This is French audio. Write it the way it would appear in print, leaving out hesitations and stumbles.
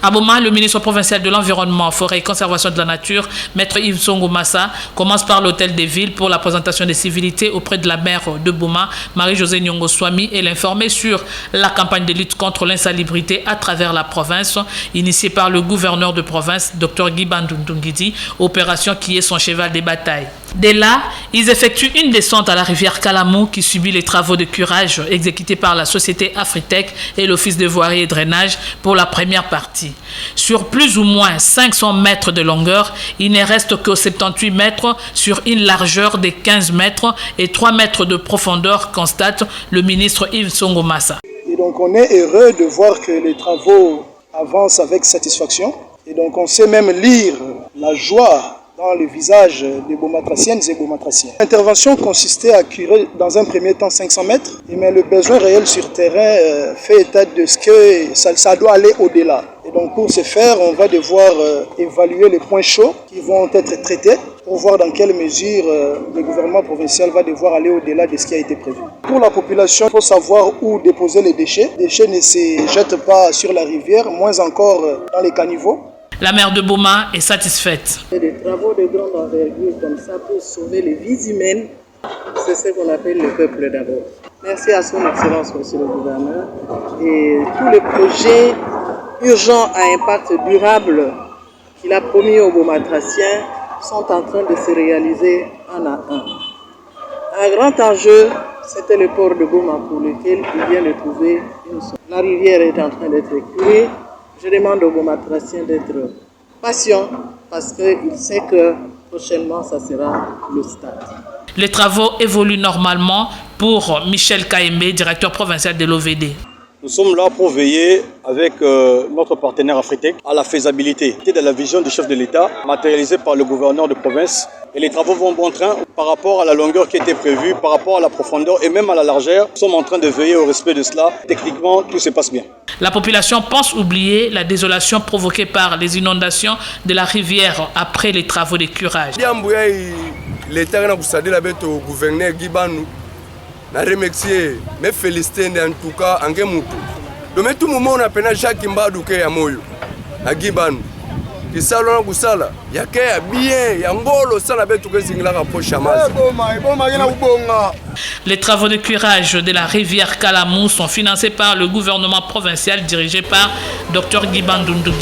À Boma, le ministre provincial de l'Environnement, Forêt et Conservation de la Nature, Maître Yves Songo Massa, commence par l'hôtel des villes pour la présentation des civilités auprès de la maire de Boma, Marie-Josée Nyongo Swami, et l'informer sur la campagne de lutte contre l'insalubrité à travers la province, initiée par le gouverneur de province, Dr Guy Bandundungidi, opération qui est son cheval des batailles. Dès là, ils effectuent une descente à la rivière Kalamou qui subit les travaux de curage exécutés par la société Afritech et l'Office de voirie et drainage pour la première partie. Sur plus ou moins 500 mètres de longueur, il ne reste que 78 mètres sur une largeur de 15 mètres et 3 mètres de profondeur, constate le ministre Yves Songo Massa. Et donc on est heureux de voir que les travaux avancent avec satisfaction. Et donc on sait même lire la joie dans le visage des Bomatraciennes et Bomatraciens. L'intervention consistait à curer dans un premier temps 500 mètres, mais le besoin réel sur terrain fait état de ce que ça doit aller au-delà. Et donc pour ce faire, on va devoir évaluer les points chauds qui vont être traités pour voir dans quelle mesure le gouvernement provincial va devoir aller au-delà de ce qui a été prévu. Pour la population, il faut savoir où déposer les déchets. Les déchets ne se jettent pas sur la rivière, moins encore dans les caniveaux. La maire de Boma est satisfaite. Des travaux de grande envergure comme ça pour sauver les vies humaines, c'est ce qu'on appelle le peuple d'abord. Merci à son Excellence, Monsieur le Gouverneur. Et tous les projets urgents à impact durable qu'il a promis aux Bomatraciens sont en train de se réaliser un à un. Un grand enjeu, c'était le port de Boma pour lequel il vient de trouver une solution. La rivière est en train d'être curée. Je demande aux Bomatraciens d'être patients parce qu'ils savent que prochainement, ça sera le stade. Les travaux évoluent normalement pour Michel Kaembe, directeur provincial de l'OVD. Nous sommes là pour veiller avec notre partenaire Afritech à la faisabilité de la vision du chef de l'État matérialisée par le gouverneur de province. Et les travaux vont bon train par rapport à la longueur qui était prévue, par rapport à la profondeur et même à la largeur. Nous sommes en train de veiller au respect de cela. Techniquement, tout se passe bien. La population pense oublier la désolation provoquée par les inondations de la rivière après les travaux de curage. L'État a poussé au gouverneur Guy Bandundungidi. Je remercie, me féliciter en tout cas en Gemutu. Donc tout le monde a peine Jacques Mbadouke à Moyo, à Guy Bandundungidi. Qui salon kusala, yake bien, yangolo sala betu kezingila rapproche amazi. Les travaux de curage de la rivière Kalamou sont financés par le gouvernement provincial dirigé par Dr Guy Bandundungidi.